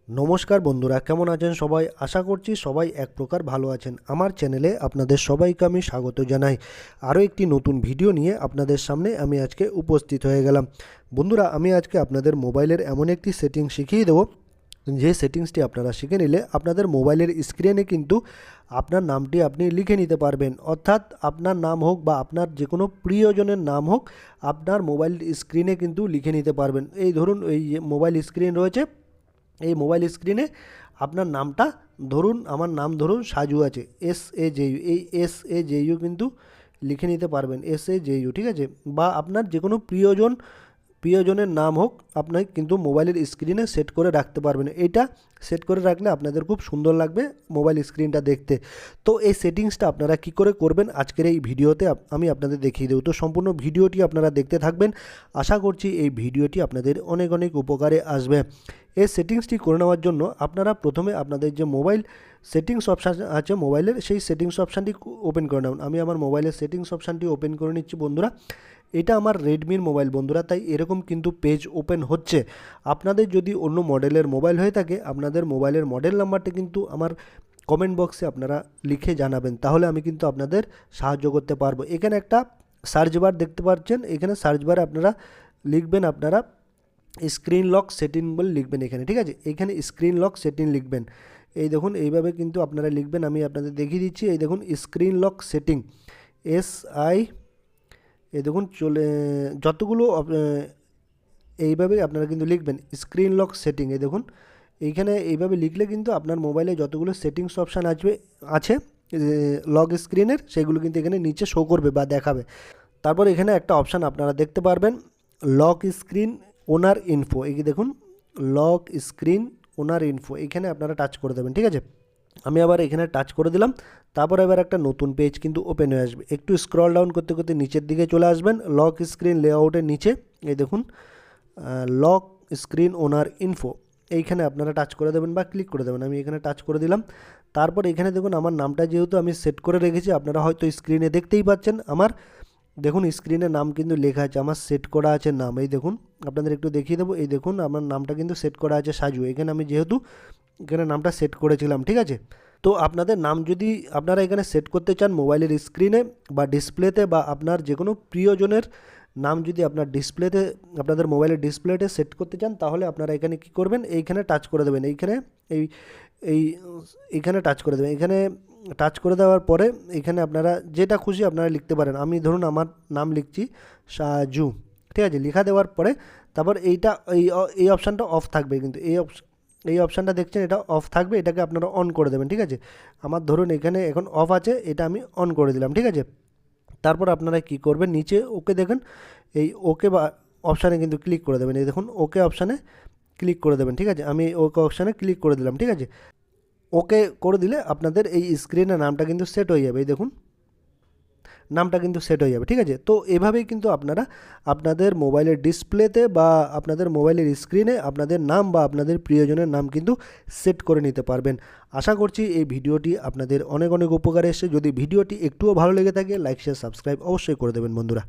নমস্কার বন্ধুরা, কেমন আছেন সবাই? আশা করছি সবাই এক প্রকার ভালো আছেন। আমার চ্যানেলে আপনাদের সবাইকে আমি স্বাগত জানাই। আরও একটি নতুন ভিডিও নিয়ে আপনাদের সামনে আমি আজকে উপস্থিত হয়ে গেলাম। বন্ধুরা, আমি আজকে আপনাদের মোবাইলের এমন একটি সেটিং শিখিয়ে দেবো, যে সেটিংসটি আপনারা শিখে নিলে আপনাদের মোবাইলের স্ক্রিনে কিন্তু আপনার নামটি আপনি লিখে নিতে পারবেন। অর্থাৎ আপনার নাম হোক বা আপনার যে কোনো প্রিয়জনের নাম হোক, আপনার মোবাইল স্ক্রিনে কিন্তু লিখে নিতে পারবেন। এই ধরুন, এই মোবাইল স্ক্রিন রয়েছে, এই মোবাইল স্ক্রিনে আপনার নামটা ধরুন, আমার নাম ধরুন সাজু আছে, SAJU, এই SAJU কিন্তু লিখে নিতে পারবেন, SAJU, ঠিক আছে? বা আপনার যে কোনো প্রিয়জনের নাম হোক, আপনাকে কিন্তু মোবাইলের স্ক্রিনে সেট করে রাখতে পারবেন। এটা সেট করে রাখলে আপনাদের খুব সুন্দর লাগবে মোবাইল স্ক্রিনটা দেখতে। তো এই সেটিংসটা আপনারা কি করে করবেন আজকের এই ভিডিওতে আমি আপনাদের দেখিয়ে দেবো। তো সম্পূর্ণ ভিডিওটি আপনারা দেখতে থাকবেন। আশা করছি এই ভিডিওটি আপনাদের অনেক অনেক উপকারে আসবে। এই সেটিংসটি করে নেওয়ার জন্য আপনারা প্রথমে আপনাদের যে মোবাইল সেটিংস অপশান আছে মোবাইলের, সেই সেটিংস অপশানটি ওপেন করে নেবেন। আমি আমার মোবাইলের সেটিংস অপশানটি ওপেন করে নিচ্ছি বন্ধুরা। এটা আমার রেডমির মোবাইল বন্ধুরা, তাই এরকম কিন্তু পেজ ওপেন হচ্ছে। আপনাদের যদি অন্য মডেলের মোবাইল হয়ে থাকে, আপনাদের মোবাইলের মডেল নাম্বারটা কিন্তু আমার কমেন্ট বক্সে আপনারা লিখে জানাবেন, তাহলে আমি কিন্তু আপনাদের সাহায্য করতে পারবো। এখানে একটা সার্চ বার দেখতে পাচ্ছেন, এখানে সার্চ বারে আপনারা লিখবেন, আপনারা স্ক্রিন লক সেটিং বলে লিখবেন এখানে, ঠিক আছে? এখানে স্ক্রিন লক সেটিং লিখবেন। এই দেখুন, এইভাবে কিন্তু আপনারা লিখবেন। আমি আপনাদের দেখিয়ে দিচ্ছি। এই দেখুন, স্ক্রিন লক সেটিং, SI, এই দেখুন চলে যতগুলো এইভাবে আপনারা কিন্তু লিখবেন স্ক্রিন লক সেটিং। এই দেখুন, এইখানে এইভাবে লিখলে কিন্তু আপনার মোবাইলে যতগুলো সেটিংস অপশান আছে লক স্ক্রিনের, সেগুলো কিন্তু এখানে নিচে শো করবে বা দেখাবে। তারপর এখানে একটা অপশান আপনারা দেখতে পারবেন, লক স্ক্রিন ওনার ইনফো। এই দেখুন, লক স্ক্রিন ওনার ইনফো, এখানে আপনারা টাচ করে দেবেন, ঠিক আছে? আমি আবার এখানে টাচ করে দিলাম। তারপর এবার একটা নতুন পেজ কিন্তু ওপেন হয়ে আসবে। একটু স্ক্রল ডাউন করতে করতে নিচের দিকে চলে আসবেন, লক স্ক্রিন লেআউটের নিচে এই দেখুন লক স্ক্রিন ওনার ইনফো, এইখানে আপনারা টাচ করে দেবেন বা ক্লিক করে দেবেন। আমি এখানে টাচ করে দিলাম। তারপর এখানে দেখুন, আমার নামটা যেহেতু আমি সেট করে রেখেছি, আপনারা হয়তো স্ক্রিনে দেখতেই পাচ্ছেন, আমার দেখুন স্ক্রিনে নাম কিন্তু লেখা আছে, আমার সেট করা আছে নাম। এই দেখুন, আপনাদের একটু দেখিয়ে দেবো। এই দেখুন, আমার নামটা কিন্তু সেট করা আছে সাজু। এখানে আমি যেহেতু এখানে নামটা সেট করেছিলাম, ঠিক আছে? তো আপনাদের নাম যদি আপনারা এখানে সেট করতে চান মোবাইলের স্ক্রিনে বা ডিসপ্লেতে, বা আপনার যে কোনো প্রিয়জনের নাম যদি আপনার ডিসপ্লেতে, আপনাদের মোবাইলের ডিসপ্লেতে সেট করতে চান, তাহলে আপনারা এখানে কি করবেন, এইখানে টাচ করে দেবেন। এইখানে এই এই এইখানে টাচ করে দেবেন। এখানে টাচ করে দেওয়ার পরে এখানে আপনারা যেটা খুশি আপনারা লিখতে পারেন। আমি ধরুন আমার নাম লিখছি সাজু, ঠিক আছে? লেখা দেওয়ার পরে তারপর এইটা এই অপশানটা অফ থাকবে, কিন্তু এই অপশানটা দেখছেন, এটা অফ থাকবে, এটাকে আপনারা অন করে দেবেন, ঠিক আছে? আমার ধরুন এখানে এখন অফ আছে, এটা আমি অন করে দিলাম, ঠিক আছে? তারপর আপনারা কি করবেন, নিচে ওকে দেখেন, এই ওকে বা অপশানে কিন্তু ক্লিক করে দেবেন। এই দেখুন, ওকে অপশানে ক্লিক করে দেবেন, ঠিক আছে? আমি ওকে অপশানে ক্লিক করে দিলাম, ঠিক আছে? ওকে করে দিলে আপনাদের এই স্ক্রিনের নামটা কিন্তু সেট হয়ে যাবে। এই দেখুন, নামটা কিন্তু সেট হয়ে যাবে, ঠিক আছে? তো এভাবেই কিন্তু আপনারা আপনাদের মোবাইলের ডিসপ্লেতে বা আপনাদের মোবাইলের স্ক্রিনে আপনাদের নাম বা আপনাদের প্রিয়জনের নাম কিন্তু সেট করে নিতে পারবেন। আশা করছি এই ভিডিওটি আপনাদের অনেক অনেক উপকারে এসেছে। যদি ভিডিওটি একটুও ভালো লেগে থাকে, লাইক শেয়ার সাবস্ক্রাইব অবশ্যই করে দেবেন বন্ধুরা।